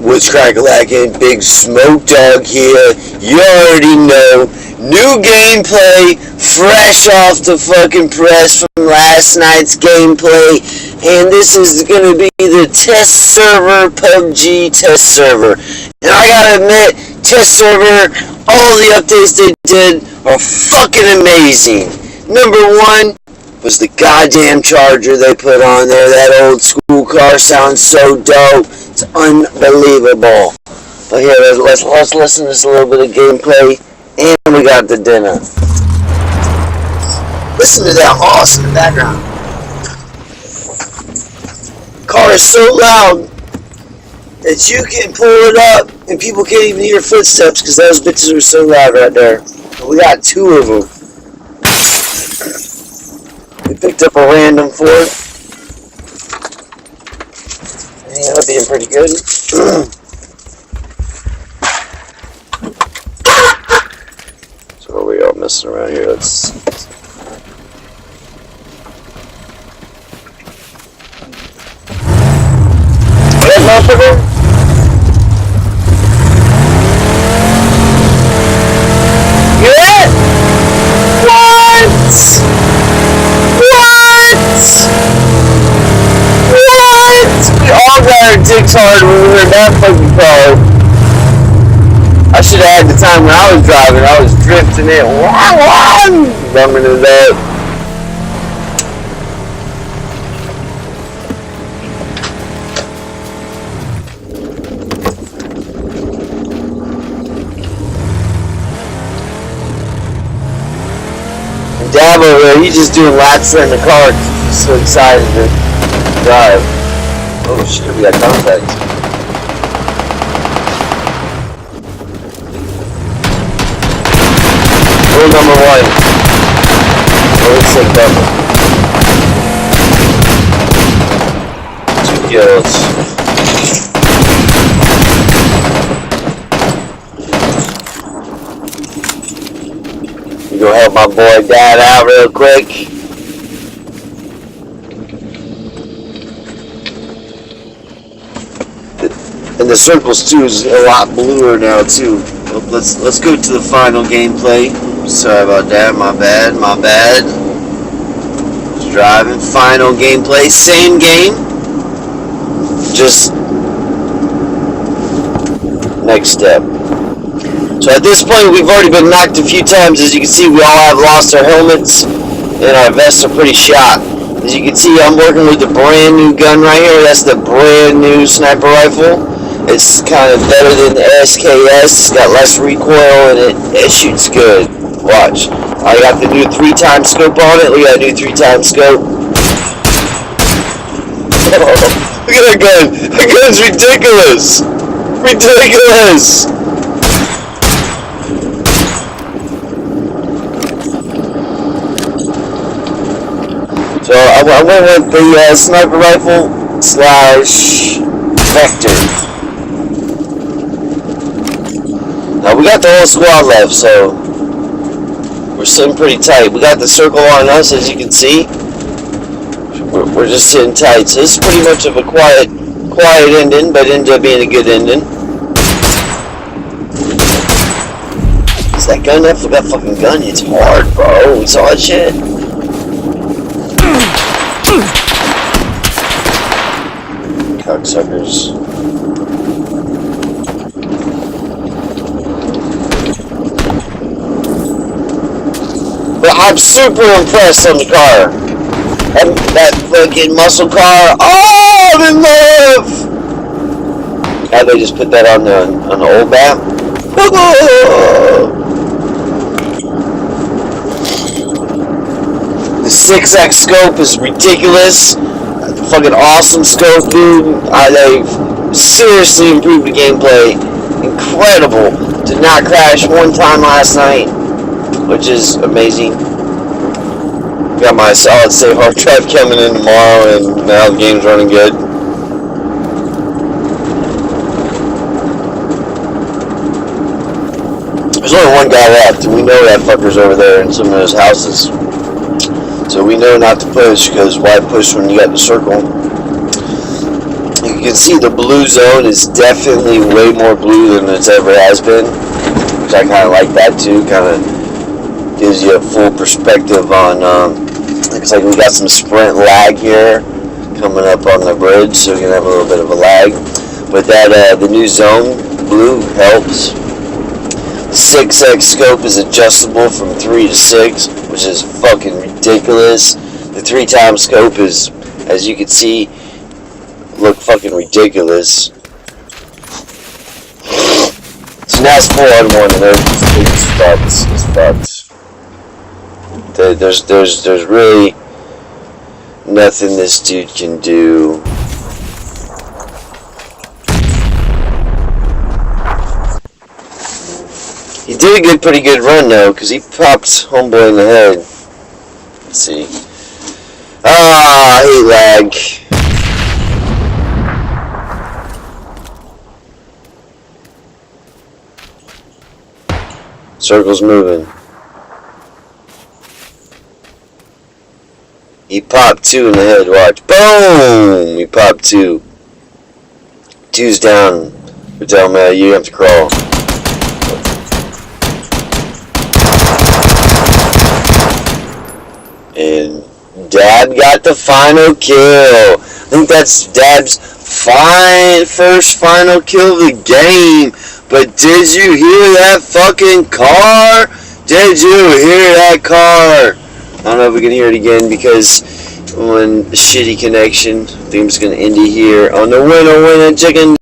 What's crack-a-lackin'? Big Smoke Dog here. You already know. New gameplay, fresh off the fucking press from last night's gameplay. And this is gonna be the test server, Pubg test server. And I gotta admit, test server, all the updates they did are fucking amazing. Number one was the goddamn charger they put on there. That old school car sounds so dope. It's unbelievable. But here, let's listen to this little bit of gameplay. And we got the dinner. Listen to that horse in the background. Car is so loud that you can pull it up and people can't even hear footsteps because those bitches are so loud right there. But we got two of them. We picked up a random Ford. He ended up being pretty good. So are we all messing around here? Let's motherfucker. Yeah! What? We all got our dicks hard when we were in that fucking car. I should have had the time when I was driving. I was drifting it. Bumming it up. Dab over there, he's just doing laps in the car. He's so excited to drive. Oh shit, we got contacts. Rule number one. Always say cover. 2 kills. Go help my boy Dad out real quick. And the circles too is a lot bluer now too. Let's go to the final gameplay. Sorry about that, my bad. Just driving. Final gameplay, same game. Just next step. So at this point, we've already been knocked a few times. As you can see, we all have lost our helmets, and our vests are pretty shot. As you can see, I'm working with the brand new gun right here. That's the brand new sniper rifle. It's kind of better than the SKS. It's got less recoil, and it shoots good. Watch. I got the new 3x scope on it. Look at that new 3x scope. Oh, look at that gun. That gun's ridiculous. Ridiculous. So I went with the sniper rifle / Vector. Now we got the whole squad left, so we're sitting pretty tight. We got the circle on us, as you can see. We're just sitting tight. So this is pretty much of a quiet ending, but ended up being a good ending. Is that gun? That fucking gun hits hard, bro. We saw that shit. Cocksuckers. But I'm super impressed on the car. And that fucking muscle car. Oh, I'm in love! Now they just put that on the old map. The 6x scope is ridiculous. Fucking awesome scope, dude. They've seriously improved the gameplay. Incredible. Did not crash one time last night, which is amazing. Got my solid state hard drive coming in tomorrow, and now the game's running good. There's only one guy left, and we know that fucker's over there in some of those houses. So we know not to push, because why push when you got the circle? You You can see the blue zone is definitely way more blue than it's ever has been, which I kind of like that too. Kind of gives you a full perspective on. Looks like we got some sprint lag here coming up on the bridge, so we're gonna have a little bit of a lag. But that the new zone blue helps. 6x scope is adjustable from 3 to 6, which is fucking ridiculous. The 3x scope is, as you can see, look fucking ridiculous. So now it's 4-on-1 and everything's fucked. There's really nothing this dude can do. He did a pretty good run though, because he popped homeboy in the head. Let's see. Ah, he lag. Circle's moving. He popped 2 in the head, watch. Boom! He popped 2. 2's down. Tell me, you have to crawl. And Dab got the final kill. I think that's Dab's first final kill of the game. But did you hear that fucking car? Did you hear that car? I don't know if we can hear it again because when shitty connection, I think I'm just gonna end it here on the winner chicken.